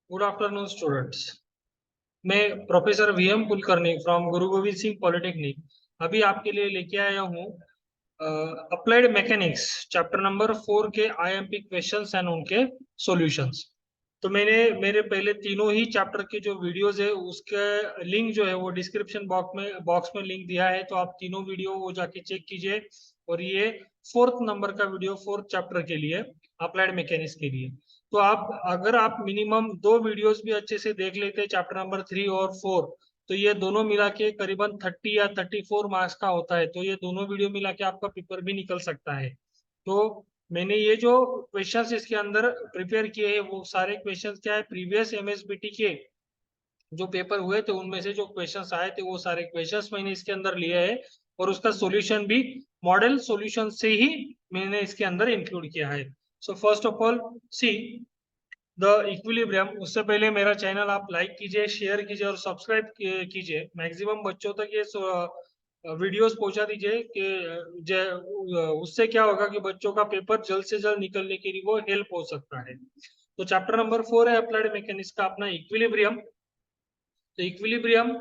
Good afternoon students. मैं professor VM Kulkarni from Guru Govind Singh polytechnic अभी आपके लिए लेके आया हूँ अप्लाइड मैकेनिक्स चैप्टर नंबर 4 के आईएमपी क्वेश्चंस एंड उनके सॉल्यूशंस। तो मैंने मेरे पहले तीनों ही चैप्टर के जो वीडियोस है उसके लिंक जो है वो डिस्क्रिप्शन बॉक्स में लिंक दिया है, तो आप तीनों वीडियो वो जाके चेक कीजिए। और ये फोर्थ नंबर का वीडियो फोर्थ चैप्टर के लिए, अप्लाइड मैकेनिक्स के लिए। तो आप अगर आप मिनिमम दो वीडियोस भी अच्छे से देख लेते हैं चैप्टर नंबर 3 और 4, तो ये दोनों मिला के करीबन 30 या 34 मार्क्स का होता है। तो ये दोनों वीडियो मिला के आपका पेपर भी निकल सकता है। तो मैंने ये जो क्वेश्चंस इसके अंदर प्रिपेयर किए हैं वो सारे क्वेश्चंस क्या है, प्रीवियस एमएसबीटी के जो पेपर हुए थे उनमें से जो क्वेश्चंस आए थे वो सारे क्वेश्चंस मैंने इसके अंदर लिए हैं। और उसका सॉल्यूशन भी मॉडल सॉल्यूशन से ही मैंने इसके अंदर इंक्लूड किया है। So first of all see the equilibrium. उससे पहले मेरा चैनल आप लाइक कीजिए, शेयर कीजिए और सब्सक्राइब कीजिए। मैक्सिमम बच्चों तक ये वीडियोस पहुंचा दीजिए कि उससे क्या होगा कि बच्चों का पेपर जल्द से जल्द निकलने के लिए वो हेल्प हो सकता है। तो चैप्टर नंबर 4 है अप्लाइड मैकेनिक्स का अपना इक्विलिब्रियम। तो इक्विलिब्रियम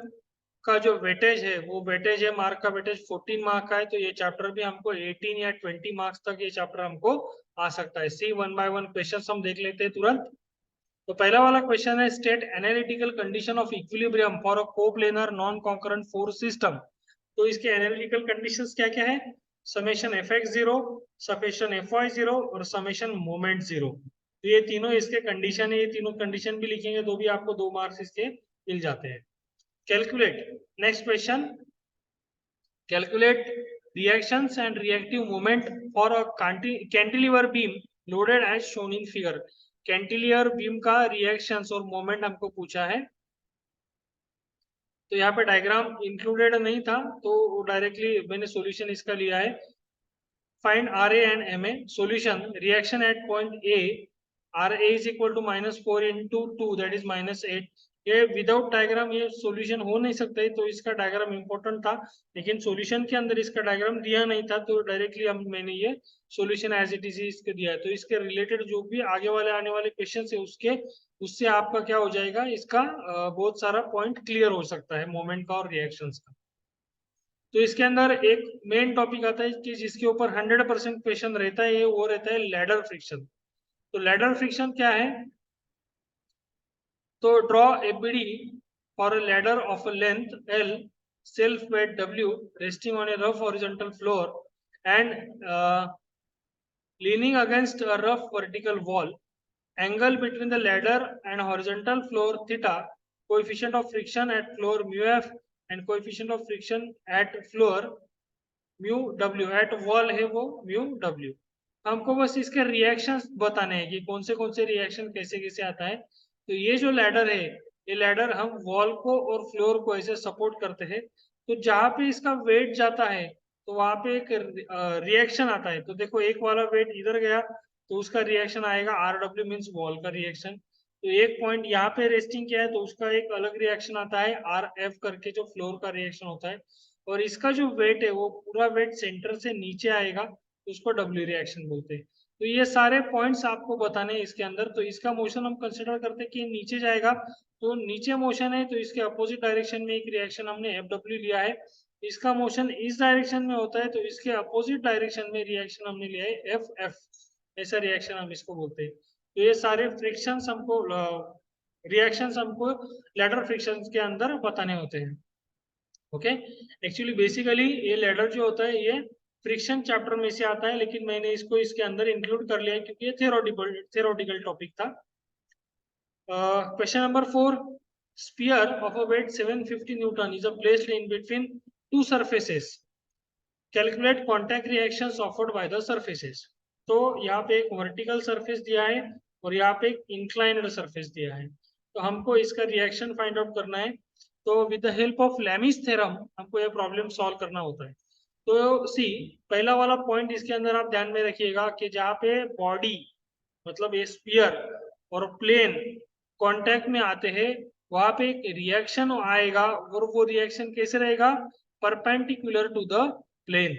का जो वेटेज है वो वेटेज है, मार्क का वेटेज 14 मार्क का है। तो ये चैप्टर भी हमको 18 या 20 मार्क्स तक ये चैप्टर हमको आ सकता है। सी वन बाय वन क्वेश्चन हम देख लेते हैं तुरंत। तो पहला वाला क्वेश्चन है, state analytical condition of equilibrium for a coplanar non concurrent force system. तो इसके एनालिटिकल कंडीशंस क्या क्या है? Summation F X zero, summation F Y zero और समेशन मोमेंट जीरो। तो ये तीनों इसके कंडीशन है। ये तीनों कंडीशन भी लिखेंगे तो भी आपको 2 मार्क्स इसके मिल जाते हैं। Calculate, next question, calculate reactions and reactive moment for a cantilever beam loaded as shown in figure। Cantilever beam का रिएक्शंस और मोमेंट हमको पूछा है। तो यहाँ पे डायग्राम इंक्लूडेड नहीं था तो डायरेक्टली मैंने सॉल्यूशन इसका लिया है। Find R A and M A. Solution, reaction at point A R A is equal to -4 into 2 that is -8। ये विदाउट डायग्राम ये सॉल्यूशन हो नहीं सकता है, तो इसका डायग्राम इंपॉर्टेंट था। लेकिन सॉल्यूशन के अंदर इसका डायग्राम दिया नहीं था तो डायरेक्टली हम मैंने ये सॉल्यूशन एज इट इज इसके दिया है। तो इसके रिलेटेड जो भी आगे वाले आने वाले क्वेश्चन है उसके उससे आपका क्या हो जाएगा, इसका बहुत सारा पॉइंट क्लियर हो सकता है मोमेंट का और रिएक्शंस का। तो इसके अंदर एक मेन टॉपिक आता है कि जिसके ऊपर 100% क्वेश्चन रहता है, ये वो रहता है लैडर फ्रिक्शन। तो लैडर फ्रिक्शन क्या है? तो draw a BD for a ladder of a length L, self weight W, resting on a rough horizontal floor and leaning against a rough vertical wall. Angle between the ladder and horizontal floor theta, coefficient of friction at floor mu f and coefficient of friction at floor mu W, at wall है वो mu W. हमको बस इसके reactions बताने हैं कि कौन से रिएक्शन कैसे कैसे आता है। तो ये जो लैडर है, ये लैडर हम वॉल को और फ्लोर को ऐसे सपोर्ट करते हैं। तो जहाँ पे इसका वेट जाता है तो वहां पे एक रिएक्शन आता है। तो देखो एक वाला वेट इधर गया तो उसका रिएक्शन आएगा आर डब्ल्यू, मीन्स वॉल का रिएक्शन। तो एक पॉइंट यहाँ पे रेस्टिंग किया है तो उसका एक अलग रिएक्शन आता है आर एफ करके, जो फ्लोर का रिएक्शन होता है। और इसका जो वेट है वो पूरा वेट सेंटर से नीचे आएगा तो उसको डब्ल्यू रिएक्शन बोलते हैं। तो ये सारे पॉइंट्स आपको बताने हैं इसके अंदर। तो इसका मोशन हम कंसिडर करते हैं कि नीचे जाएगा, तो नीचे मोशन है तो इसके अपोजिट डायरेक्शन में एक रिएक्शन हमने एफ डब्ल्यू लिया है। इसका मोशन इस डायरेक्शन में होता है तो इसके अपोजिट डायरेक्शन में रिएक्शन हमने लिया है एफ एफ, ऐसा रिएक्शन हम इसको बोलते हैं। तो ये सारे फ्रिक्शन हमको रिएक्शंस हमको लैडर फ्रिक्शन के अंदर बताने होते हैं। ओके, एक्चुअली बेसिकली ये लैडर जो होता है ये फ्रिक्शन चैप्टर में से आता है, लेकिन मैंने इसको इसके अंदर इंक्लूड कर लिया है क्योंकि ये थेरोटिकल टॉपिक था। Question number 4, sphere of a weight 750 newton is placed in between two surfaces, calculate contact reactions offered by the surfaces. तो यहाँ पे एक वर्टिकल सरफेस दिया है और यहाँ पे एक इंक्लाइंड सरफेस दिया है। तो हमको इसका रिएक्शन फाइंड आउट करना है। तो with the help of Lami's theorem हमको यह प्रॉब्लम सॉल्व करना होता है। तो सी, पहला वाला पॉइंट इसके अंदर आप ध्यान में रखिएगा कि जहाँ पे बॉडी मतलब ये स्पीयर और प्लेन कांटेक्ट में आते हैं वहां पे एक रिएक्शन आएगा और वो रिएक्शन कैसे रहेगा? Perpendicular to the plane.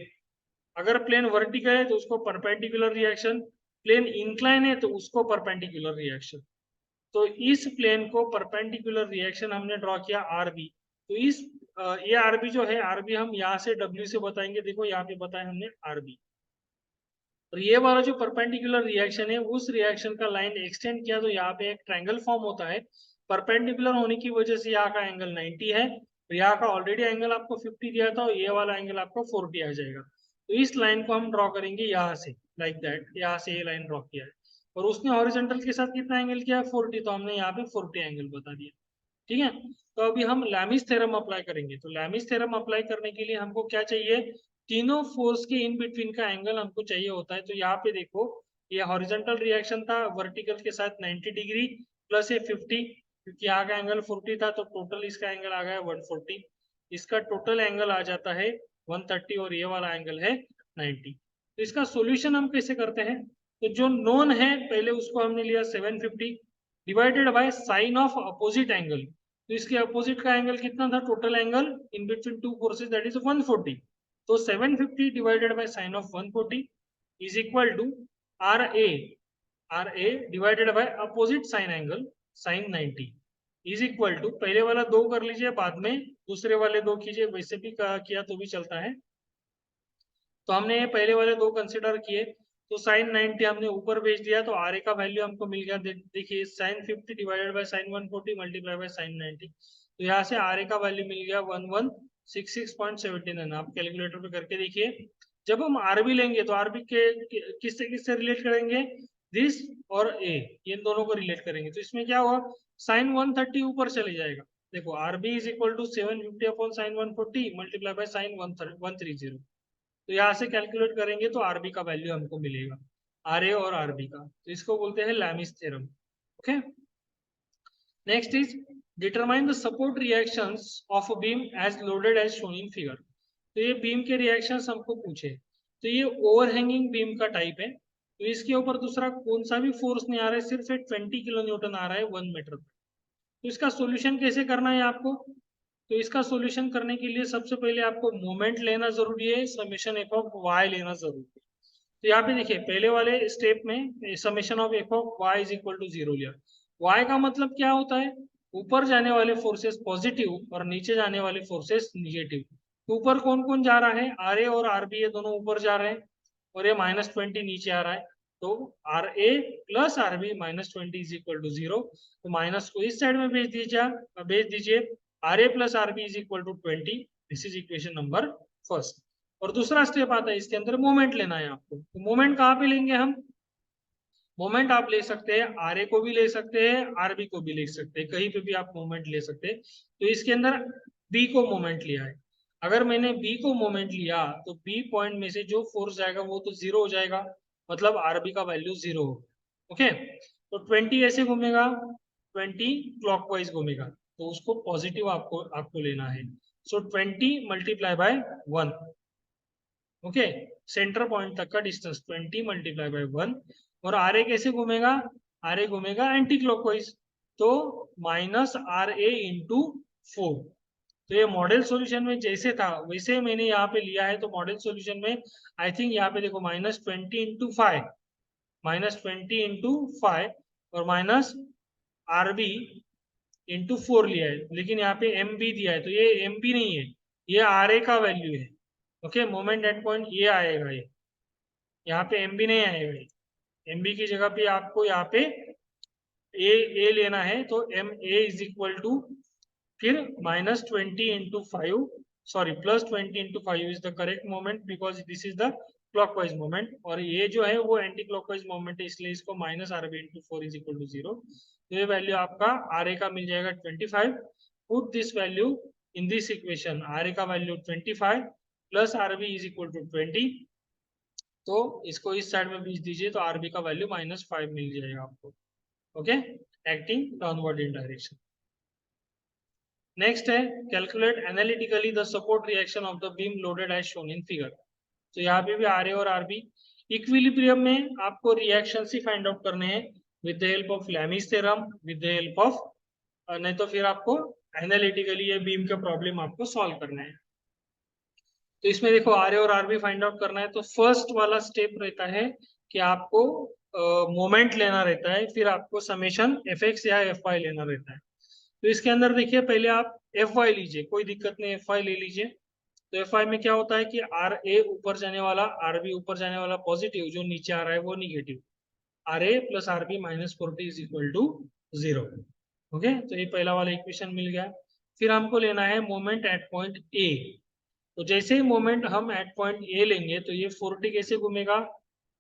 अगर प्लेन वर्टिकल है तो उसको परपेंडिकुलर रिएक्शन, प्लेन इंक्लाइन है तो उसको परपेंडिकुलर रिएक्शन। तो इस प्लेन को परपेंडिकुलर रिएक्शन हमने ड्रॉ किया आरबी। तो इस ये आरबी जो है, आरबी हम यहाँ से डब्ल्यू से बताएंगे। देखो यहाँ पे बताया हमने आरबी। और ये वाला जो परपेंडिकुलर रिएक्शन है, उस रिएक्शन का लाइन एक्सटेंड किया तो यहाँ पे एक ट्रायंगल फॉर्म होता है। परपेंडिकुलर होने की वजह से यहाँ का एंगल 90 है, और यहाँ का ऑलरेडी एंगल आपको 50 दिया था, और ये वाला एंगल आपको 40 आ जाएगा। तो इस लाइन को हम ड्रॉ करेंगे यहाँ से, लाइक दैट, यहाँ से ये लाइन ड्रॉ किया है। और उसने हॉरिजॉन्टल के साथ कितना एंगल किया है, 40, तो हमने यहाँ पे 40 एंगल बता दिया। ठीक है, तो अभी हम लैमिस थ्योरम अप्लाई करेंगे। तो लैमिस थ्योरम अप्लाई करने के लिए हमको क्या चाहिए, तीनों फोर्स के इन बिटवीन का एंगल हमको चाहिए होता है। तो यहाँ पे देखो, ये हॉरिजॉन्टल रिएक्शन था, वर्टिकल के साथ 90 डिग्री प्लस ये 50, क्योंकि यहाँ का एंगल 40 था, तो टोटल इसका एंगल आ गया 140। इसका टोटल एंगल आ जाता है 130, और ये वाला एंगल है 90। तो इसका सोल्यूशन हम कैसे करते हैं, तो जो नोन है पहले उसको हमने लिया 750 divided by sine of opposite angle. तो इसके अपोजिट का एंगल कितना था, total angle in between two forces, that is 140। तो 750 divided by sine of 140 is equal to R A divided by opposite sine angle sine 90 is equal to, पहले वाला 2 कर लीजिए, बाद में दूसरे वाले 2 कीजिए, वैसे भी किया तो भी चलता है। तो हमने ये पहले वाले 2 कंसिडर किए, तो साइन 90 हमने ऊपर भेज दिया, तो आर ए का वैल्यू हमको मिल गया। देखिए sine 50 divided by sine 140 multiply by sine 90, तो यहाँ से आर ए का वैल्यू मिल गया 1166.79। आप कैलकुलेटर पे करके देखिए। जब हम आरबी लेंगे तो आरबी के किससे रिलेट करेंगे, दिस और ए, ये दोनों को रिलेट करेंगे। तो इसमें क्या हुआ, साइन 130 ऊपर चले जाएगा। देखो RB is equal to 750 upon sine 140 multiply by sine 130। तो यहाँ से कैलकुलेट करेंगे तो आरबी का वैल्यू हमको मिलेगा, आर ए और आरबी का। तो इसको बोलते हैं Lami's theorem. Okay, next is determine the support reactions of a beam as loaded as shown in figure. तो ये बीम के रिएक्शंस हमको पूछे। तो ये ओवरहैंगिंग बीम का टाइप है, तो इसके ऊपर दूसरा कौन सा भी फोर्स नहीं आ रहा है, सिर्फ एक 20 किलो न्यूटन आ रहा है 1 मीटर पर। तो इसका सोल्यूशन कैसे करना है आपको, तो इसका सॉल्यूशन करने के लिए सबसे पहले आपको मोमेंट लेना जरूरी है, समेशन एफ ऑफ वाई लेना जरूरी है। तो यहाँ पे देखिए पहले वाले स्टेप में summation of F of Y is equal to 0 लिया। वाई का मतलब क्या होता है, ऊपर जाने वाले फोर्सेस पॉजिटिव और नीचे जाने वाले फोर्सेस निगेटिव। तो ऊपर कौन कौन जा रहा है, आर ए और आर बी, ये दोनों ऊपर जा रहे हैं, और ये -20 नीचे आ रहा है। तो R A plus R B -20 is equal to 0। तो माइनस को इस साइड में भेज दीजिए। R A plus R B is equal to 20। This is equation number first. और दूसरा स्टेप आता है, इसके अंदर मोमेंट लेना है आपको। तो मोमेंट कहाँ पे लेंगे हम, मोमेंट आप ले सकते हैं, आर ए को भी ले सकते हैं, आरबी को भी ले सकते हैं, कहीं पे भी आप मोमेंट ले सकते हैं। तो इसके अंदर बी को मोमेंट लिया है। अगर मैंने बी को मोमेंट लिया तो बी पॉइंट में से जो फोर्स जाएगा वो तो 0 हो जाएगा, मतलब आरबी का वैल्यू 0 होगा। ओके, तो 20 ऐसे घूमेगा, 20 क्लॉकवाइज घूमेगा, तो उसको पॉजिटिव आपको आपको लेना है। सो 20 multiply by 1। Okay, centre point तक का डिस्टेंस 20 मल्टीप्लाई बाय 1। और आर ए कैसे घूमेगा, आर ए घूमेगा एंटी क्लॉकवाइज, तो माइनस आर ए इंटू 4। तो ये मॉडल सॉल्यूशन में जैसे था वैसे मैंने यहाँ पे लिया है। तो मॉडल सॉल्यूशन में आई थिंक यहाँ पे देखो -20 इंटू 5, -20 इंटू 5 और माइनस आर बी इंटू 4 लिया है, लेकिन यहाँ पे एम बी दिया है, तो ये एम बी नहीं है, ये आर ए का वैल्यू है। ओके, मोमेंट एट पॉइंट ये आएगा, ये यहाँ पे एम बी नहीं आएगा। एम बी की जगह पे आपको यहाँ पे ए लेना है। तो M A is equal to फिर -20 into 5, sorry +20 into 5 is the correct moment, because this is the clockwise moment, और ये जो है वो एंटी क्लॉकवाइज मोमेंट है, इसलिए इसको minus R B into 4 is equal to 0। तो ये वैल्यू आपका आर ए का मिल जाएगा 25। Put this value in this equation, R A का value 25 plus R B is equal to 20। तो इसको इस साइड में भेज दीजिए, तो आरबी का वैल्यू -5 मिल जाएगा आपको। Okay, acting downward in direction. Next है calculate analytically the support reaction of the beam loaded as shown in figure. तो यहाँ पे भी आर ए और आरबी इक्विलिब्रियम में आपको रिएक्शन ही फाइंड आउट करने हैं with the help of Lami's theorem, with the help of, नहीं तो फिर आपको एनालिटिकली ये बीम का प्रॉब्लम आपको सॉल्व करना है। तो इसमें देखो आर ए और आरबी फाइंड आउट करना है। तो फर्स्ट वाला स्टेप रहता है कि आपको मोमेंट लेना रहता है, फिर आपको समेशन एफ एक्स या एफ वाई लेना रहता है। तो इसके अंदर देखिए, पहले आप एफ वाई लीजिए, कोई दिक्कत नहीं, एफ वाई ले लीजिए। तो एफ वाई में क्या होता है कि आर ए ऊपर जाने वाला, आर बी ऊपर जाने वाला पॉजिटिव, जो नीचे आ रहा है वो negative, R A plus R B minus 40 is equal to 0। Okay, तो ये पहला वाला इक्वेशन मिल गया। फिर हमको लेना है मोमेंट एट पॉइंट ए। तो जैसे ही मोमेंट हम एट पॉइंट ए लेंगे तो ये 40 कैसे घूमेगा,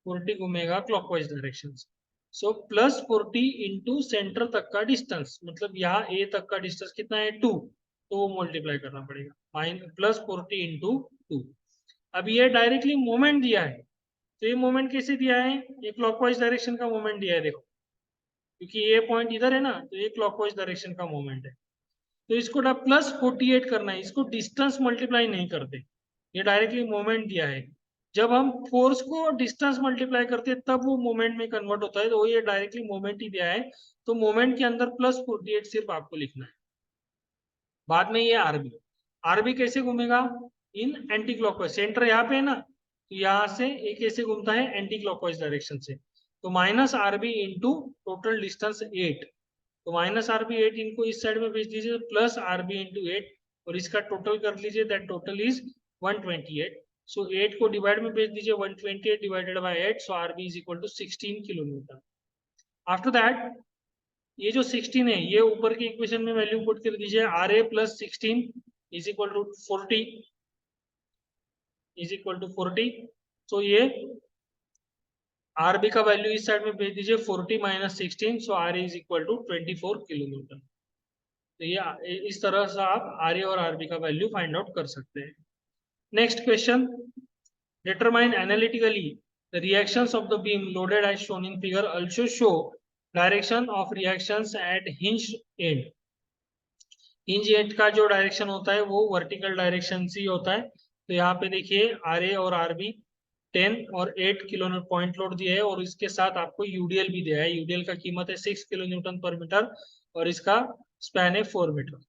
40 घूमेगा क्लॉकवाइज डायरेक्शन से। सो प्लस 40 इंटू सेंटर तक का डिस्टेंस, मतलब यहाँ ए तक का डिस्टेंस कितना है 2, तो वो मल्टीप्लाई करना पड़ेगा, माइन प्लस 40 इंटू 2। अब ये डायरेक्टली मोमेंट दिया है, तो ये मोमेंट कैसे दिया है, ये क्लॉकवाइज डायरेक्शन का मोमेंट दिया है, देखो, क्योंकि ये पॉइंट इधर है ना, तो ये क्लॉकवाइज डायरेक्शन का मोमेंट है। तो इसको प्लस 48 करना है, इसको डिस्टेंस मल्टीप्लाई नहीं करते, ये डायरेक्टली मोमेंट दिया है। जब हम फोर्स को डिस्टेंस मल्टीप्लाई करते हैं तब वो मोमेंट में कन्वर्ट होता है, तो ये डायरेक्टली मोमेंट ही दिया है, तो मोमेंट के अंदर प्लस 48 सिर्फ आपको लिखना है। बाद में ये आरबी, आरबी कैसे घूमेगा, इन एंटी क्लॉकवाइज, सेंटर यहाँ पे है ना, तो यहाँ से ये कैसे घूमता है, एंटी क्लॉकवाइज डायरेक्शन से। तो minus RB into total distance 8, तो माइनस आरबी 8 इनको इस साइड में भेज दीजिए, प्लस आरबी इंटू 8, और इसका टोटल कर लीजिए, दैट टोटल इज 128। सो 8 को डिवाइड में भेज दीजिए, 128 divided by 8, so RB is equal to 16 kilometre. After that ये जो 16 है, ये ऊपर की इक्वेशन में वैल्यू पुट कर दीजिए, R A plus 16 is equal to 40, is equal to 40। So ये आरबी का वैल्यू इस साइड में भेज दीजिए, 40 minus 16, so R is equal to 24 kilometre. तो ये इस तरह से आप आर ए और आरबी का वैल्यू फाइंड आउट कर सकते हैं। Next question, determine analytically the reactions of the beam loaded as shown in figure, also show direction of reactions at hinge end. Hinge end का जो डायरेक्शन होता है वो वर्टिकल डायरेक्शन से ही होता है। तो यहाँ पे देखिए, आर ए और आर बी 10 और 8 किलो न्यूटन पॉइंट लोड दिया है, और इसके साथ आपको यूडीएल भी दिया है। यूडीएल का कीमत है 6 किलो न्यूटन पर मीटर, और इसका स्पैन है 4 मीटर।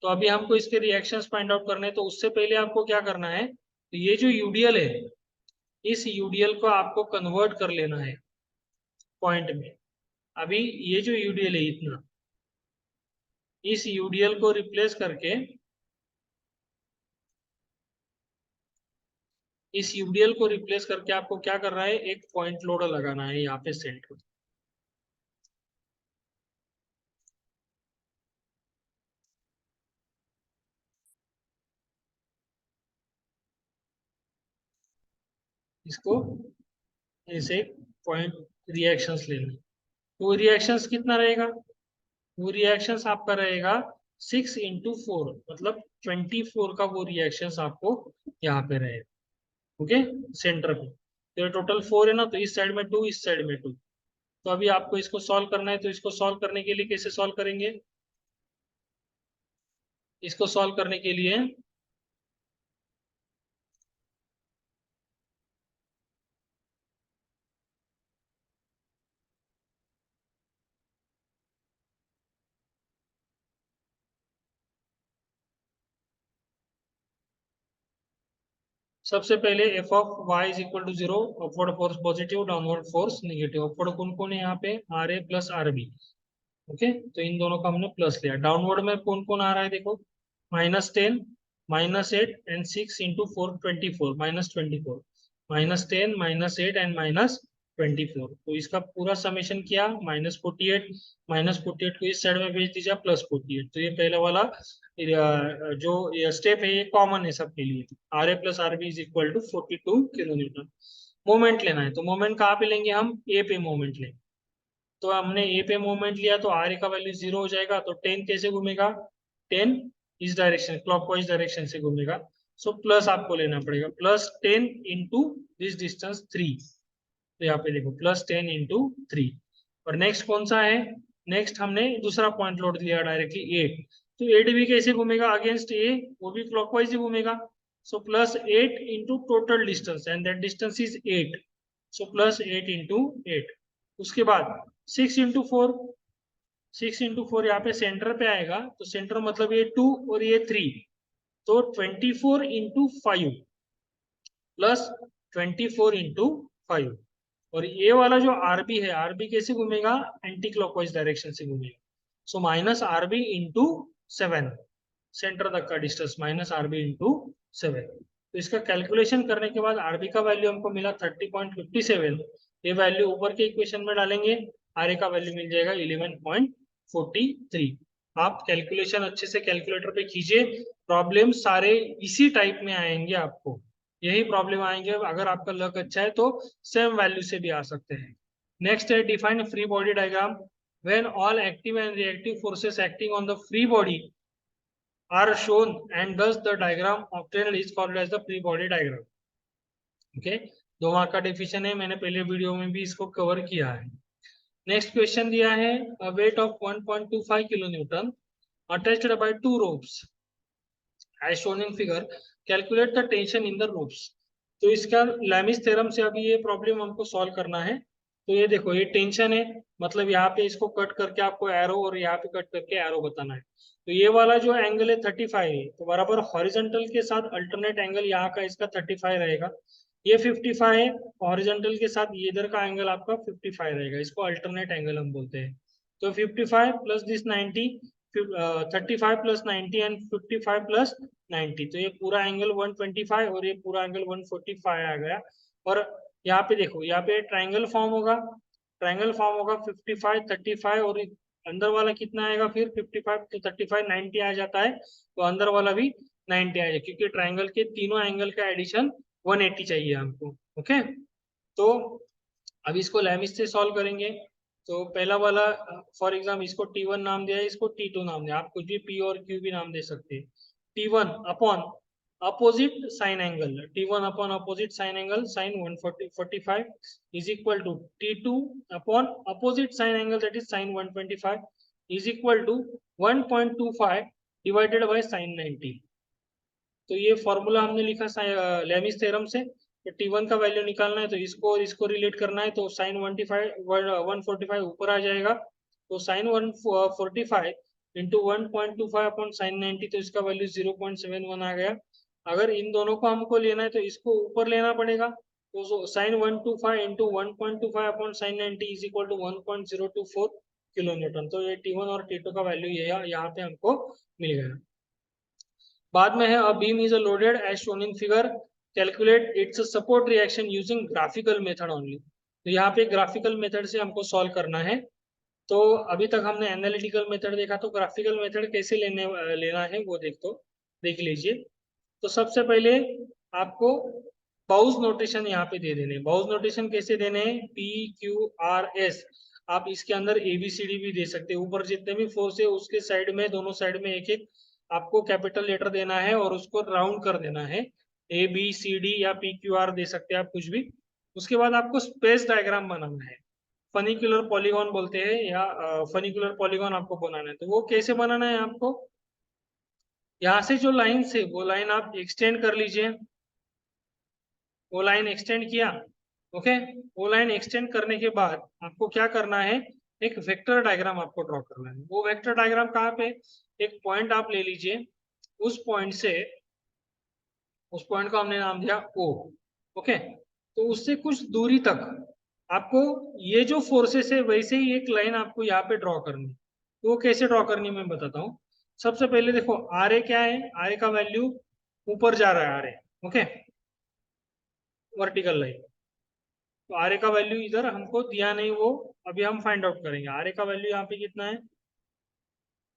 तो अभी हमको इसके रिएक्शंस फाइंड आउट करने हैं, तो उससे पहले आपको क्या करना है, तो ये जो यूडीएल है, इस यूडीएल को आपको कन्वर्ट कर लेना है पॉइंट में। अभी ये जो यूडीएल है इतना, इस यूडीएल को रिप्लेस करके, इस यूडीएल को रिप्लेस करके आपको क्या करना है, एक पॉइंट लोड लगाना है यहाँ पे सेंटर। इसको ऐसे पॉइंट रिएक्शंस लेना है। तो रिएक्शंस कितना रहेगा, वो रिएक्शंस आपका रहेगा 6 इंटू 4, मतलब 24 का वो रिएक्शंस आपको यहाँ पे रहेगा। ओके, सेंटर पे तो टोटल 4 है ना, तो इस साइड में 2, इस साइड में 2। तो अभी आपको इसको सॉल्व करना है, तो इसको सॉल्व करने के लिए कैसे सॉल्व करेंगे, इसको सॉल्व करने के लिए सबसे पहले F of Y is equal to 0, upward force positive, downward force negative. Upward कौन कौन है यहाँ पे, R A plus R B. Okay, तो इन दोनों का हमने प्लस लिया। डाउनवर्ड में कौन कौन आ रहा है, देखो, -10, -8 एंड 6 इंटू 4, 24, -24, -10, -8 एंड -24। तो इसका पूरा समेशन किया, -48, -48 को इस साइड में भेज दीजिए, +48। तो ये पहला वाला जो स्टेप है ये कॉमन है सबके लिए। R A plus R B is equal to 42 kilo newton. Moment लेना है, तो मोमेंट कहाँ पे लेंगे, हम ए पे मोमेंट लेंगे। तो हमने ए पे मोमेंट लिया, तो आर ए का वैल्यू 0 हो जाएगा। तो 10 कैसे घूमेगा, 10 इस डायरेक्शन क्लॉकवाइज डायरेक्शन से घूमेगा। सो प्लस आपको लेना पड़ेगा, +10 इंटू दिस डिस्टेंस 3। तो यहाँ पे देखो, +10 इंटू 3। और नेक्स्ट कौन सा है, नेक्स्ट हमने दूसरा पॉइंट लोड दिया डायरेक्टली 8। तो 8 भी कैसे घूमेगा अगेंस्ट ए, वो भी क्लॉकवाइज ही घूमेगा। सो +8 into total distance, and that distance is 8। So +8 into 8। उसके बाद 6 इंटू 4, 6 इंटू 4 यहाँ पे सेंटर पे आएगा, तो सेंटर मतलब ये 2 और ये 3, तो 24 इंटू 5 +24 इंटू 5। और ये वाला जो आरबी है, आरबी कैसे घूमेगा, एंटी क्लॉकवाइज डायरेक्शन से घूमेगा। So minus RB into 7, centre तक का डिस्टेंस माइनस आरबी इंटू 7। तो इसका कैलकुलेशन करने के बाद आरबी का वैल्यू हमको मिला 30.57। ये वैल्यू ऊपर के इक्वेशन में डालेंगे, आर ए का वैल्यू मिल जाएगा 11.43। आप कैलकुलेशन अच्छे से कैलकुलेटर पे कीजिए, प्रॉब्लम सारे इसी टाइप में आएंगे आपको, यही प्रॉब्लम आएंगे। अगर आपका लक अच्छा है तो सेम वैल्यू से भी आ सकते हैं। नेक्स्ट है define free body diagram. When all active and reactive forces acting on the free body are shown and thus the diagram obtained is called as the free body diagram। Okay, 2 mark का डिफिशन है, मैंने पहले video में भी इसको cover किया है। Next question दिया है, a weight of 1.25 kilo Newton attached by 2 ropes as shown in figure, calculate the tension in the ropes। तो इसका लैमिस थ्योरम से अभी ये प्रॉब्लम हमको सॉल्व करना है। तो ये देखो, ये टेंशन है, मतलब यहाँ पे इसको कट करके आपको एरो और यहाँ पे कट करके एरो बताना है। तो ये वाला जो एंगल है 35 है, तो बराबर हॉरिजॉन्टल के साथ अल्टरनेट एंगल यहाँ का इसका 35 रहेगा। ये 55 है, हॉरिजॉन्टल के साथ ये इधर का एंगल आपका 55 रहेगा, इसको अल्टरनेट एंगल हम बोलते हैं। तो 55 plus this 90, 35 plus 90 and 55 plus 90, तो ये पूरा एंगल 125 और ये पूरा एंगल 145 आ गया। और यहाँ पे देखो, यहाँ पे ट्रायंगल फॉर्म होगा, ट्रायंगल फॉर्म होगा 55 35, और अंदर वाला कितना आएगा फिर 55 तो 35 90 आ जाता है, तो अंदर वाला भी 90 आएगा, क्योंकि ट्रायंगल के तीनों एंगल का एडिशन 180 चाहिए हमको। ओके, तो अब इसको लैमिस से सॉल्व करेंगे। तो पहला वाला, फॉर एग्जाम्पल इसको T1 नाम दिया है, इसको T2 नाम दिया, आप कुछ भी P और Q भी नाम दे सकते हैं। T1 upon opposite sine angle, T1 upon opposite sine angle sine 145 is equal to T2 upon opposite sine angle that is sine 125 is equal to 1.25 divided by sine 90। तो ये फॉर्मूला हमने लिखा Lami's theorem से। तो T1 का value निकालना है, तो इसको और इसको रिलेट करना है, तो साइन 145 ऊपर आ जाएगा, तो साइन 145 इंटू 1.25 अपॉन साइन 90, तो इसका वैल्यू 0.71 आ गया। अगर इन दोनों को हमको लेना है तो इसको ऊपर लेना पड़ेगा, तो sine 125 into 1.25 upon sine 90 is equal to 1.024 kilo newton. तो ये T1 और T2 का वैल्यू ये यहाँ पे हमको मिल गया। बाद में है, a beam is loaded as shown in figure, calculate its support reaction using graphical method only. तो यहाँ पे ग्राफिकल मेथड से हमको सॉल्व करना है। तो अभी तक हमने एनालिटिकल मेथड देखा, तो ग्राफिकल मेथड कैसे लेना है वो देख लीजिए। तो सबसे पहले आपको बाउज नोटेशन यहाँ पे दे देने। बाउज नोटेशन कैसे देने हैं, PQRS। आप इसके अंदर ABCD भी दे सकते हैं, ऊपर जितने भी फोर्स है उसके साइड में, दोनों साइड में एक एक आपको कैपिटल लेटर देना है और उसको राउंड कर देना है, ABCD या PQR दे सकते हैं आप कुछ भी। उसके बाद आपको स्पेस डायग्राम बनाना है, फनिकुलर पॉलीगॉन बोलते हैं, या फनिकुलर पॉलीगॉन आपको बनाना है। तो वो कैसे बनाना है आपको, यहाँ से जो लाइन से वो लाइन आप एक्सटेंड कर लीजिए, वो लाइन एक्सटेंड किया। ओके, वो लाइन एक्सटेंड करने के बाद आपको क्या करना है, एक वेक्टर डायग्राम आपको ड्रॉ करना है। वो वेक्टर डायग्राम कहाँ पे, एक पॉइंट आप ले लीजिए, उस पॉइंट का हमने नाम दिया O। ओके, तो उससे कुछ दूरी तक आपको ये जो फोर्सेस है वैसे ही एक लाइन आपको यहाँ पे ड्रॉ करनी है। तो वो कैसे ड्रॉ करनी मैं बताता हूँ। सबसे पहले देखो, RA क्या है, RA का वैल्यू ऊपर जा रहा है, RA ओके, वर्टिकल लाइन। तो आर ए का वैल्यू इधर हमको दिया नहीं, वो अभी हम फाइंड आउट करेंगे। आर ए का वैल्यू यहाँ पे कितना है,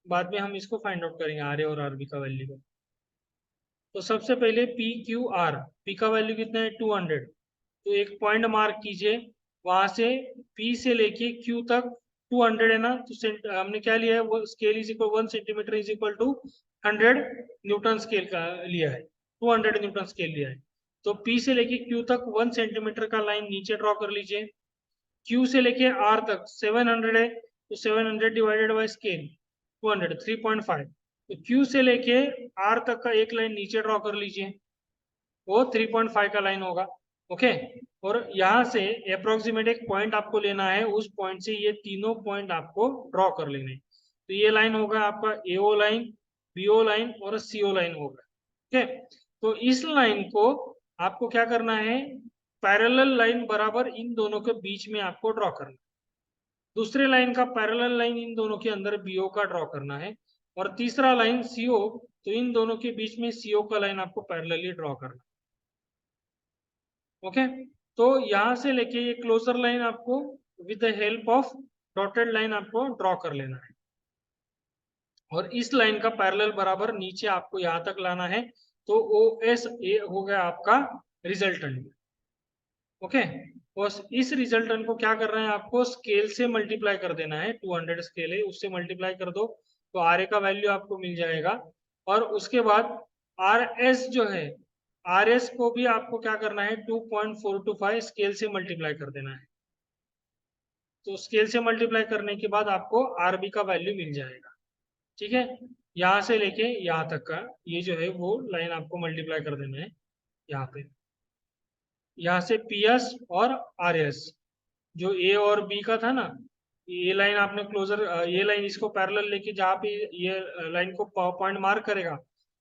बाद में हम इसको फाइंड आउट करेंगे, आर ए और आर बी का वैल्यू को। तो सबसे पहले PQR, पी का वैल्यू कितना है 200। तो एक पॉइंट मार्क कीजिए, वहां से P से लेके Q तक 200 है ना, तो हमने क्या लिया है, वो scale is equal 1 centimetre is equal to 100 newton scale का लिया है, 200 न्यूटन स्केल लिया है। तो P से लेके Q तक 1 सेंटीमीटर का लाइन नीचे ड्रॉ कर लीजिए। Q से लेके R तक 700 है, तो 700 डिवाइडेड बाय स्केल 200 3.5। तो Q से लेके R तक का एक लाइन नीचे ड्रॉ कर लीजिए, वो 3.5 का लाइन होगा। ओके, और यहाँ से अप्रोक्सीमेट एक पॉइंट आपको लेना है, उस पॉइंट से ये तीनों पॉइंट आपको ड्रॉ कर लेने। तो ये लाइन होगा आपका AO लाइन, BO लाइन और CO लाइन होगा। ओके, तो इस लाइन को आपको क्या करना है, पैरेलल लाइन बराबर इन दोनों के बीच में आपको ड्रॉ करना है। दूसरे लाइन का पैरेलल लाइन इन दोनों के अंदर बीओ का ड्रॉ करना है, और तीसरा लाइन सीओ, तो इन दोनों के बीच में सीओ का लाइन आपको पैरेलली ड्रॉ करना है। ओके, तो यहां से लेके ये क्लोजर लाइन आपको with the help of dotted line आपको ड्रॉ कर लेना है, और इस लाइन का पैरेलल बराबर नीचे आपको यहां तक लाना है। तो ओ एस ए हो गया आपका रिजल्टेंट। ओके, और इस रिजल्टेंट को क्या करना है, आपको स्केल से मल्टीप्लाई कर देना है। 200 स्केल है, उससे मल्टीप्लाई कर दो तो आर ए का वैल्यू आपको मिल जाएगा। और उसके बाद आर एस जो है, आर एस को भी आपको क्या करना है, 2.425 स्केल से मल्टीप्लाई कर देना है। तो स्केल से मल्टीप्लाई करने के बाद आपको आरबी का वैल्यू मिल जाएगा। ठीक है, यहाँ से लेके यहाँ तक का ये जो है वो लाइन आपको मल्टीप्लाई कर देना है यहाँ पे। यहाँ से पी एस और आर एस, जो ए और बी का था ना, ये लाइन आपने क्लोजर, ये लाइन इसको पैरेलल लेके जहाँ पे ये लाइन को पॉइंट मार्क करेगा,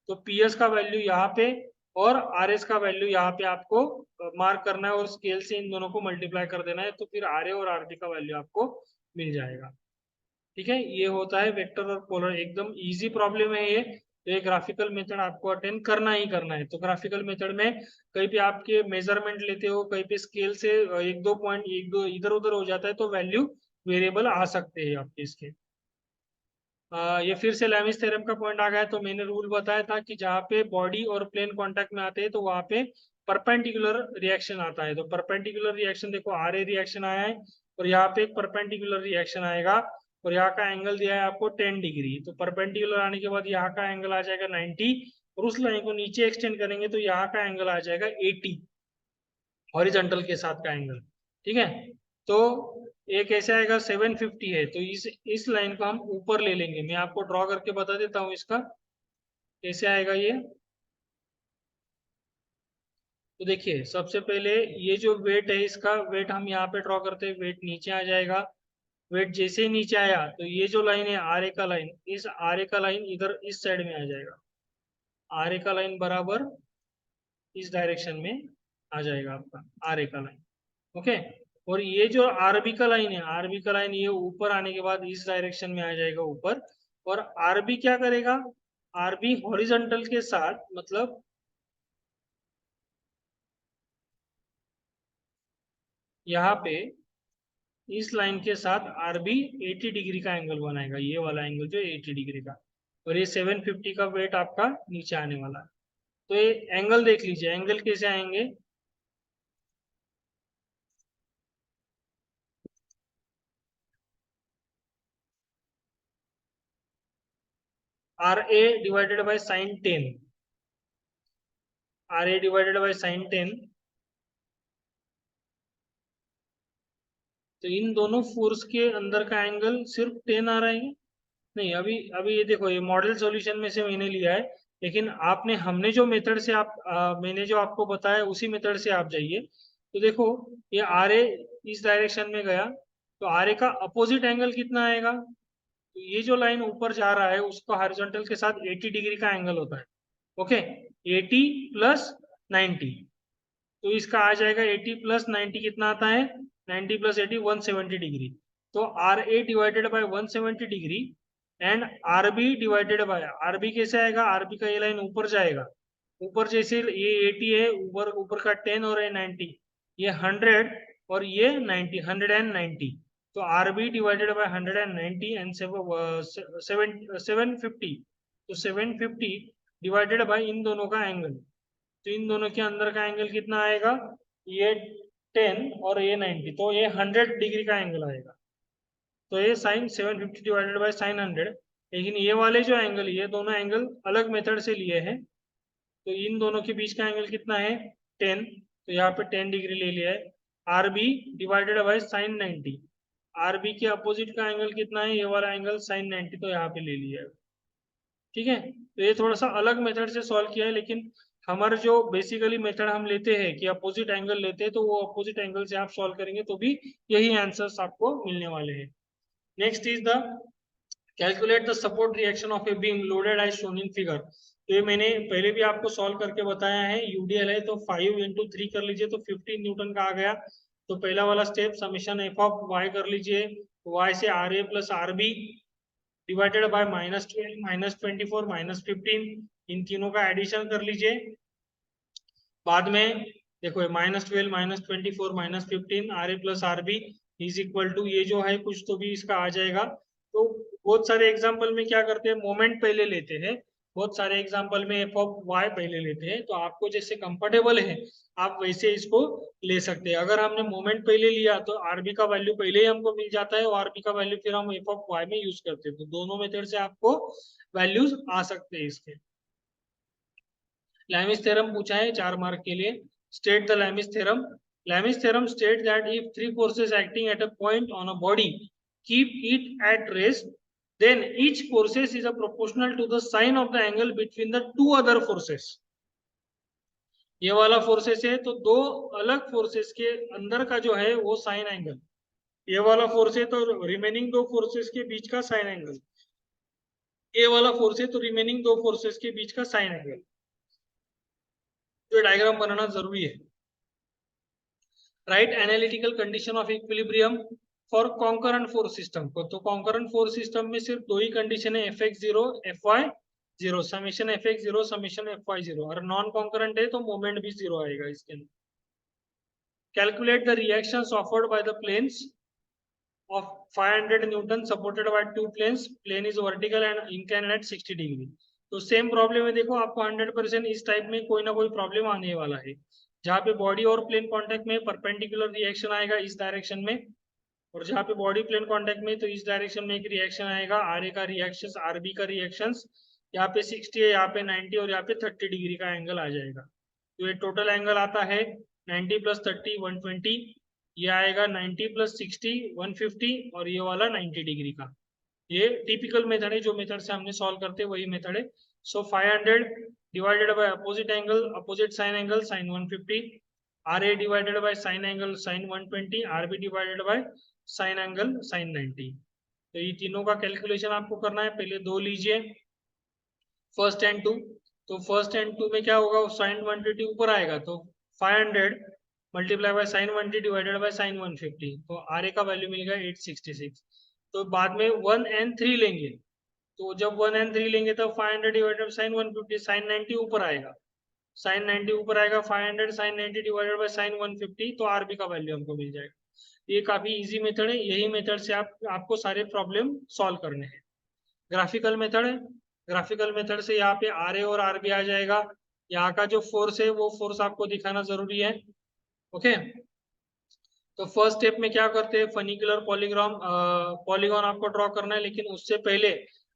तो पी एस का वैल्यू यहाँ पे और आर एस का वैल्यू यहाँ पे आपको मार्क करना है, और स्केल से इन दोनों को मल्टीप्लाई कर देना है, तो फिर आर ए और आर बी का वैल्यू आपको मिल जाएगा। ठीक है, ये होता है वेक्टर और पोलर, एकदम इजी प्रॉब्लम है ये। तो ये ग्राफिकल मेथड आपको अटेंड करना ही करना है। तो ग्राफिकल मेथड में कहीं पे आपके मेजरमेंट लेते हो, कहीं पे स्केल से एक दो पॉइंट एक दो इधर उधर हो जाता है, तो वैल्यू वेरिएबल आ सकते हैं आपके इसके। ये फिर से लैमिस थ्योरम का पॉइंट आ गया। तो मैंने रूल बताया था कि जहाँ पे बॉडी और प्लेन कांटेक्ट में आते हैं तो वहां पे परपेंडिकुलर रिएक्शन आता है। तो परपेंडिकुलर रिएक्शन देखो, आर ए रिएक्शन आया है और यहाँ पे एक परपेंडिकुलर रिएक्शन आएगा, और यहाँ का एंगल दिया है आपको 10 डिग्री। तो परपेंडिकुलर आने के बाद यहाँ का एंगल आ जाएगा 90, और उस लाइन को नीचे एक्सटेंड करेंगे तो यहाँ का एंगल आ जाएगा 80, हॉरिजॉन्टल के साथ का एंगल। ठीक है, तो ये कैसे आएगा, 750 है, तो इस लाइन को हम ऊपर ले लेंगे। मैं आपको ड्रॉ करके बता देता हूँ इसका कैसे आएगा ये। तो देखिए, सबसे पहले ये जो वेट है, इसका वेट हम यहाँ पे ड्रॉ करते हैं, वेट नीचे आ जाएगा। वेट जैसे ही नीचे आया तो ये जो लाइन है आर ए का लाइन, इस आर ए का लाइन इधर इस साइड में आ जाएगा। आर ए का लाइन बराबर इस डायरेक्शन में आ जाएगा आपका आर ए का लाइन। ओके, और ये जो आरबी का लाइन है, आरबी का लाइन ये ऊपर आने के बाद इस डायरेक्शन में आ जाएगा ऊपर। और आरबी क्या करेगा, आरबी हॉरिजॉन्टल के साथ, मतलब यहाँ पे इस लाइन के साथ आरबी 80 डिग्री का एंगल बनाएगा, ये वाला एंगल जो 80 डिग्री का। और ये 750 का वेट आपका नीचे आने वाला है। तो ये एंगल देख लीजिए, एंगल कैसे आएंगे, R A divided by sine 10, R A divided by sine 10। तो इन दोनों फोर्स के अंदर का एंगल सिर्फ 10 आ रहा है। नहीं, अभी अभी ये देखो, ये मॉडल सॉल्यूशन में से मैंने लिया है, लेकिन आपने हमने जो मेथड से मैंने जो आपको बताया उसी मेथड से आप जाइए। तो देखो, ये आर ए इस डायरेक्शन में गया, तो आर ए का अपोजिट एंगल कितना आएगा, तो ये जो लाइन ऊपर जा रहा है उसका हॉरिजॉन्टल के साथ 80 डिग्री का एंगल होता है। ओके, 80 प्लस 90, तो इसका आ जाएगा 80 प्लस 90 कितना आता है, 90 प्लस 80 170 डिग्री। तो R A divided by 170 degree and R B divided by, R B कैसे आएगा, आर बी का ये लाइन ऊपर जाएगा, ऊपर जैसे ये 80 है, ऊपर ऊपर का 10 और ये 90, ये 100 और ये 90, 190। तो R B divided by 190 and 750, तो 750 डिवाइडेड बाय इन दोनों का एंगल। तो इन दोनों के अंदर का एंगल कितना आएगा, ये 10 और ये 90, तो ये 100 डिग्री का एंगल आएगा। तो ये साइन 750 डिवाइडेड बाय साइन 100। लेकिन ये वाले जो एंगल, ये दोनों एंगल अलग मेथड से लिए हैं, तो इन दोनों के बीच का एंगल कितना है, 10, तो यहाँ पे 10 डिग्री ले लिया है। R B divided by sine 90, R B के अपोजिट का एंगल कितना है, ये वाला एंगल साइन 90, तो यहाँ पे ले लिया है। ठीक है, तो ये थोड़ा सा अलग मेथड से सॉल्व किया है, लेकिन हमारा जो बेसिकली मेथड हम लेते हैं कि अपोजिट एंगल लेते हैं, तो वो अपोजिट एंगल से आप सॉल्व करेंगे तो भी यही आंसर्स आपको मिलने वाले हैं। Next is the calculate the support reaction of a beam loaded as shown in figure. तो ये मैंने पहले भी आपको सॉल्व करके बताया है। यूडीएल है तो 5 × 3 कर लीजिए तो 15 न्यूटन का आ गया। तो पहला वाला step summation F of Y कर लीजिए, वाई से R A plus R B divided by -12 -24 -15, इन तीनों का एडिशन कर लीजिए। बाद में देखो -12 -24 -15 R A plus R B is equal to, ये जो है कुछ तो भी इसका आ जाएगा। तो बहुत सारे एग्जाम्पल में क्या करते हैं, मोमेंट पहले लेते हैं, बहुत सारे एग्जाम्पल में एफ ऑफ वाई पहले लेते हैं। तो आपको जैसे कंफर्टेबल है आप वैसे इसको ले सकते हैं। अगर हमने मोमेंट पहले लिया तो आरबी का वैल्यू पहले ही हमको मिल जाता है और आरबी का वैल्यू फिर हम एफ ऑफ वाई में यूज करते हैं। तो दोनों मेथड से आपको वैल्यूज आ सकते हैं इसके। लैमिस थ्योरम पूछा है 4 मार्क के लिए। State the Lami's theorem. Lami's theorem state that if 3 forces acting at a point on a body keep it at rest, then each forces is a proportional to the sine of the angle between the two other forces. ये वाला forces है तो दो अलग forces के अंदर का जो है वो साइन एंगल, ये वाला फोर्स है तो रिमेनिंग दो फोर्सेस के बीच का साइन एंगल, ये वाला फोर्स है तो रिमेनिंग दो फोर्सेस के बीच का साइन एंगल। तो डायग्राम बनाना जरूरी है। Right analytical condition of equilibrium for concurrent force system को। तो कॉन्करेंट फोर्स सिस्टम में सिर्फ दो ही कंडीशन है, Fx0 Fy0, summation Fx0 summation Fy0। और नॉन कॉन्करेंट है तो मोमेंट भी 0 आएगा इसके अंदर। Calculate the reactions offered by the planes of 500 Newton supported by two planes. Plane is vertical and inclined at 60 degree. तो सेम प्रॉब्लम है, देखो आपको 100% इस टाइप में कोई ना कोई प्रॉब्लम आने वाला है, जहाँ पे बॉडी और प्लेन कांटेक्ट में परपेंडिकुलर रिएक्शन आएगा इस डायरेक्शन में, और जहाँ पे बॉडी प्लेन कांटेक्ट में तो इस डायरेक्शन में एक रिएक्शन आएगा, आर ए का रिएक्शन, आर बी का रिएक्शन। यहाँ पे 60 है, यहाँ पे 90 और यहाँ पे 30 डिग्री का एंगल आ जाएगा। तो ये टोटल एंगल आता है 90 + 30 120, ये आएगा 90 + 60 150 और ये वाला 90 डिग्री का। ये टिपिकल मेथड है, जो मेथड से हमने सॉल्व करते हैं वही मेथड है। So 500 divided by opposite angle, opposite sine angle sine 150, R A divided by sine angle sine 120, R B divided by sine angle sine 90। तो ये तीनों का कैलकुलेशन आपको करना है। पहले दो लीजिए, फर्स्ट एंड टू। तो फर्स्ट एंड टू में क्या होगा, साइन 120 ऊपर आएगा तो 500 multiply by sign 120 divided by sign 150, तो आर ए का वैल्यू मिल गया 866। तो बाद में 1 and 3 लेंगे, तो जब 1 and 3 लेंगे तो 500 डिवाइडेड बाय साइन 150, साइन 90 ऊपर आएगा, साइन 90 ऊपर आएगा, 500 साइन 90 डिवाइडेड बाय साइन 150, तो आरबी का वैल्यू हमको मिल जाएगा। ये काफी इजी मेथड है, यही मेथड से आपको सारे प्रॉब्लम सॉल्व करने हैं। ग्राफिकल मेथड है, ग्राफिकल मेथड से यहाँ पे आर ए और आर बी आ जाएगा। यहाँ का जो फोर्स है वो फोर्स आपको दिखाना जरूरी है। ओके, तो फर्स्ट स्टेप में क्या करते हैं, फनिकुलर पॉलीगॉन आपको ड्रॉ करना है, लेकिन उससे पहले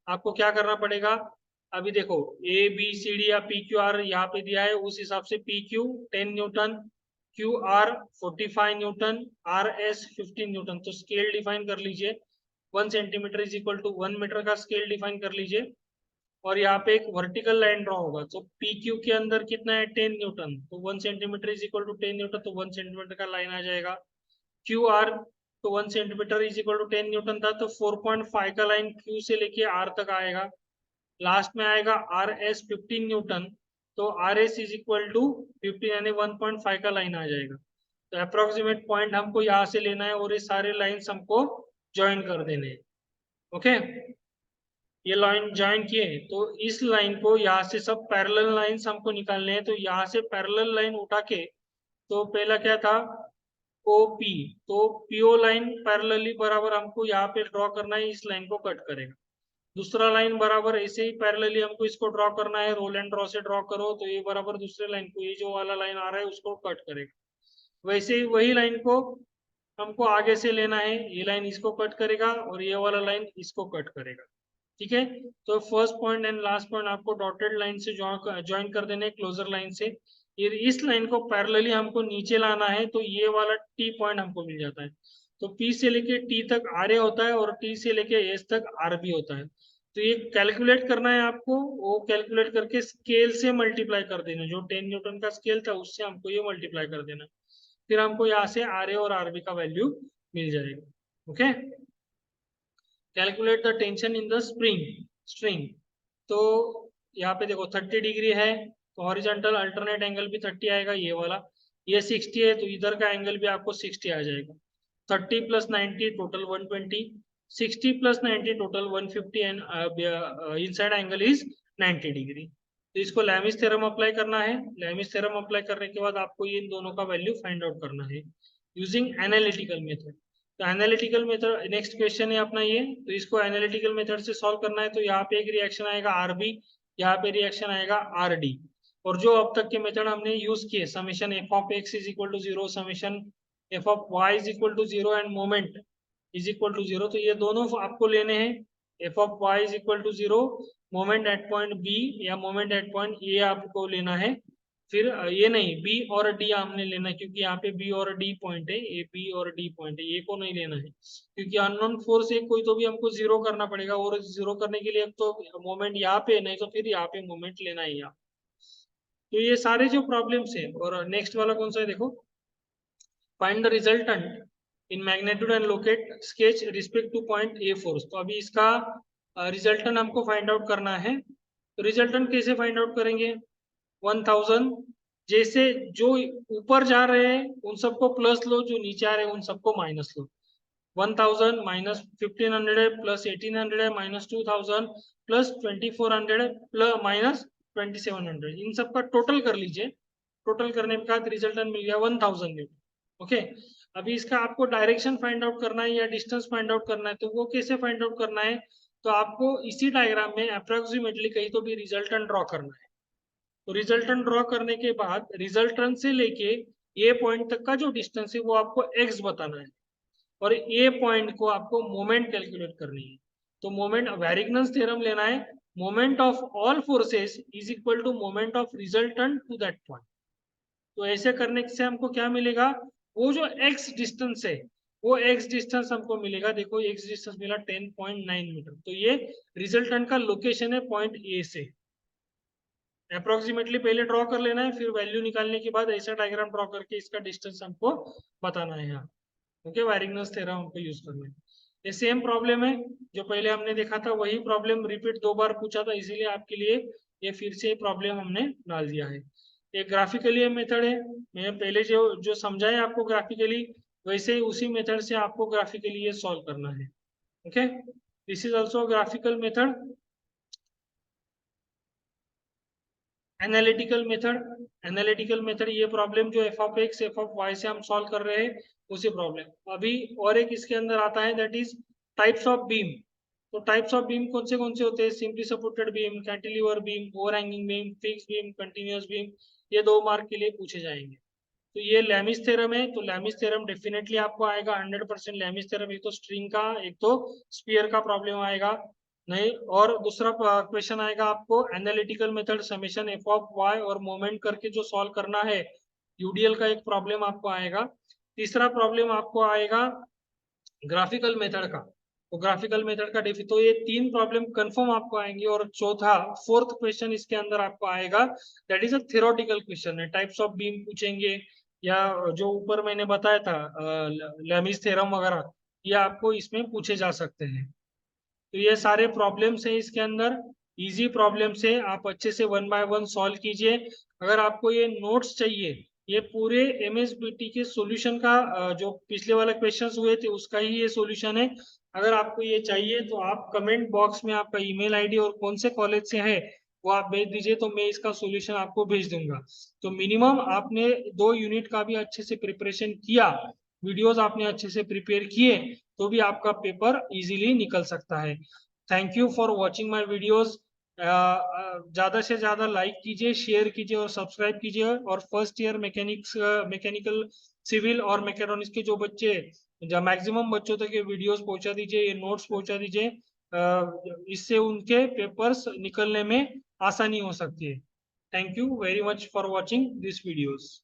आपको क्या करना पड़ेगा। अभी देखो ए बी सी डी या पी क्यू आर यहाँ पे दिया है, उस हिसाब से P Q 10 newton, Q R 45 newton, R S 15 newton. तो स्केल डिफाइन कर लीजिए, 1 centimetre is equal to 1 metre का स्केल डिफाइन कर लीजिए। और यहाँ पे एक वर्टिकल लाइन ड्रॉ होगा, तो पी क्यू के अंदर कितना है 10 न्यूटन, तो 1 centimetre is equal to 10 newton, तो 1 सेंटीमीटर का लाइन आ जाएगा। क्यू आर तो 1 centimetre is equal to 10 newton था, तो 4.5 का लाइन क्यू से लेके आर तक आएगा। लास्ट में आएगा आर एस 15 न्यूटन, तो R S is equal to 15 यानी 1.5 का लाइन आ जाएगा। तो अप्रोक्सीमेट पॉइंट हमको यहाँ से लेना है और ये सारे लाइन्स हमको ज्वाइन कर देने हैं। ओके, ये लाइन ज्वाइन किए तो इस लाइन को यहाँ से सब पैरेलल लाइंस हमको निकालने हैं। तो यहाँ से पैरेलल लाइन उठा के, तो पहला क्या था OP, तो PO लाइन पैरेलली बराबर हमको यहाँ पे ड्रॉ करना है, इस लाइन को कट करेगा। दूसरा लाइन बराबर ऐसे ही पैरेलली हमको इसको ड्रॉ करना है, रोल एंड ड्रॉ से ड्रॉ करो, तो ये बराबर दूसरे लाइन को, ये जो वाला लाइन आ रहा है उसको कट करेगा। वैसे ही वही लाइन को हमको आगे से लेना है, ये लाइन इसको कट करेगा और ये वाला लाइन इसको कट करेगा। ठीक है, तो first point and last point आपको डॉटेड लाइन से ज्वाइन कर देने, क्लोजर लाइन से। ये इस लाइन को पैरेलली हमको नीचे लाना है, तो ये वाला टी पॉइंट हमको मिल जाता है। तो पी से लेके टी तक आर ए होता है और टी से लेके एस तक आर बी होता है। तो ये कैलकुलेट करना है आपको, वो कैलकुलेट करके स्केल से मल्टीप्लाई कर देना, जो 10 न्यूटन का स्केल था उससे हमको ये मल्टीप्लाई कर देना, फिर हमको यहाँ से आर ए और आर बी का वैल्यू मिल जाएगा। Okay, calculate the tension in the spring string. तो यहाँ पे देखो 30 डिग्री है तो हॉरिजॉन्टल अल्टरनेट एंगल भी 30 आएगा ये वाला। ये 60 है तो इधर का एंगल भी आपको 60 आ जाएगा। 30 + 90 total 120, 60 + 90 total 150 and inside angle is 90 degree. तो इसको लैमिस थ्योरम अप्लाई करना है। लैमिस थ्योरम अप्लाई करने के बाद आपको इन दोनों का वैल्यू फाइंड आउट करना है यूजिंग एनालिटिकल मेथड। तो एनालिटिकल मेथड नेक्स्ट क्वेश्चन है अपना ये। तो इसको एनालिटिकल मेथड से सॉल्व करना है। तो यहाँ पे एक रिएक्शन आएगा आरबी, यहाँ पे रिएक्शन आएगा आर डी। और जो अब तक के मेथड हमने यूज किए summation F of X is equal to 0, summation F of Y is equal to 0 and moment is equal to 0, तो ये दोनों आपको लेने हैं। F of Y is equal to 0, moment at point B या moment at point A आपको लेना है। फिर ये नहीं, बी और डी हमने लेना है क्योंकि यहाँ पे बी और डी पॉइंट है, ए बी और डी पॉइंट है, ए को नहीं लेना है क्योंकि अननोन फोर्स है कोई तो भी हमको जीरो करना पड़ेगा। और जीरो करने के लिए तो मोमेंट यहाँ पे नहीं तो फिर यहाँ पे मोमेंट लेना है यहाँ। तो ये सारे जो प्रॉब्लम्स है। और नेक्स्ट वाला कौन सा है देखो, find the resultant in magnitude and locate sketch respect two point a force. तो अभी इसका रिजल्टेंट हमको फाइंड आउट करना है। तो रिजल्टेंट कैसे फाइंड आउट करेंगे, 1000 जैसे जो ऊपर जा रहे हैं उन सबको प्लस लो, जो नीचे आ रहे हैं उन सबको माइनस लो। 1000 माइनस 1500 प्लस 1800 है माइनस 2000 प्लस 2400 प्लस माइनस 2700, इन सबका टोटल कर लीजिए। टोटल करने के बाद रिजल्टेंट मिल गया 1000 न्यूटन। ओके, अभी इसका आपको डायरेक्शन फाइंड आउट करना है या डिस्टेंस फाइंड आउट करना है। तो वो कैसे फाइंड आउट करना है, तो आपको इसी डायग्राम में अप्रोक्सीमेटली कहीं तो भी रिजल्टेंट ड्रॉ करना है। तो रिजल्टेंट ड्रॉ करने के बाद रिजल्टेंट से लेके ए पॉइंट तक का जो डिस्टेंस है वो आपको एक्स बताना है और ए पॉइंट को आपको मोमेंट कैलकुलेट करनी है। तो मोमेंट वैरिग्नस थ्योरम लेना है, moment of all forces is equal to moment of resultant to that point. तो ऐसे करने से हमको क्या मिलेगा, वो जो एक्स डिस्टेंस है वो एक्स डिस्टेंस हमको मिलेगा। देखो एक्स डिस्टेंस मिला 10.9 मीटर। तो ये रिजल्टेंट का लोकेशन है पॉइंट ए से। अप्रोक्सीमेटली पहले ड्रॉ कर लेना है, फिर वैल्यू निकालने के बाद ऐसा डायग्राम ड्रॉ करके इसका डिस्टेंस हमको बताना है यहाँ। ओके, वायरिंगनेस थ्योरम हमको यूज करना है। ये सेम प्रॉब्लम है जो पहले हमने देखा था, वही प्रॉब्लम रिपीट 2 बार पूछा था, इसीलिए आपके लिए ये फिर से प्रॉब्लम हमने डाल दिया है। एक ग्राफिकली मेथड है, मैं पहले जो जो समझाया आपको ग्राफिकली वैसे ही उसी मेथड से आपको ग्राफिकली ये सॉल्व करना है। Okay, this is also graphical method. Analytical method, analytical method ये प्रॉब्लम जो F of X F of Y से हम सॉल्व कर रहे हैं उसी प्रॉब्लम। अभी और एक इसके अंदर आता है that is types of beam. तो टाइप्स ऑफ बीम कौन से होते हैं, simply supported beam, cantilever beam, overhanging beam, fix beam, continuous beam. ये 2 मार्क के लिए पूछे जाएंगे। तो ये लैमिस थ्योरम है, तो लैमिस थ्योरम डेफिनेटली आपको आएगा 100% लैमिस थ्योरम। एक तो स्ट्रिंग का, एक तो स्फीयर का प्रॉब्लम आएगा नहीं। और दूसरा क्वेश्चन आएगा आपको analytical method summation F of Y और मोमेंट करके जो सॉल्व करना है, यूडीएल का एक प्रॉब्लम आपको आएगा। तीसरा प्रॉब्लम आपको आएगा ग्राफिकल मेथड का। तो ग्राफिकल मेथड का तो ये 3 प्रॉब्लम कंफर्म आपको आएंगे। और चौथा फोर्थ क्वेश्चन इसके अंदर आपको आएगा that is a theoretical question है, टाइप्स ऑफ बीम पूछेंगे या जो ऊपर मैंने बताया था लैमिस थ्योरम वगैरह, ये आपको इसमें पूछे जा सकते हैं। तो ये सारे प्रॉब्लम्स हैं इसके अंदर, इजी प्रॉब्लम्स है, आप अच्छे से 1 बाय 1 सॉल्व कीजिए। अगर आपको ये नोट्स चाहिए, ये पूरे एमएसबीटी के सॉल्यूशन का जो पिछले वाले क्वेश्चंस हुए थे उसका ही ये सॉल्यूशन है। अगर आपको ये चाहिए तो आप कमेंट बॉक्स में आपका ईमेल आईडी और कौन से कॉलेज से है वो आप भेज दीजिए, तो मैं इसका सॉल्यूशन आपको भेज दूंगा। तो मिनिमम आपने 2 यूनिट का भी अच्छे से प्रिपरेशन किया, वीडियोस आपने अच्छे से प्रिपेयर किए, तो भी आपका पेपर इजीली निकल सकता है। Thank you for watching my videos. ज़्यादा से ज़्यादा लाइक कीजिए, शेयर कीजिए और सब्सक्राइब कीजिए। और फर्स्ट ईयर मैकेनिकल सिविल और मैकेट्रॉनिक्स के जो बच्चे, जो मैक्सिमम बच्चों तक ये वीडियोस पहुंचा दीजिए, ये नोट्स पहुंचा दीजिए, इससे उनके पेपर्स निकलने में आसानी हो सकती है। Thank you very much for watching this videos.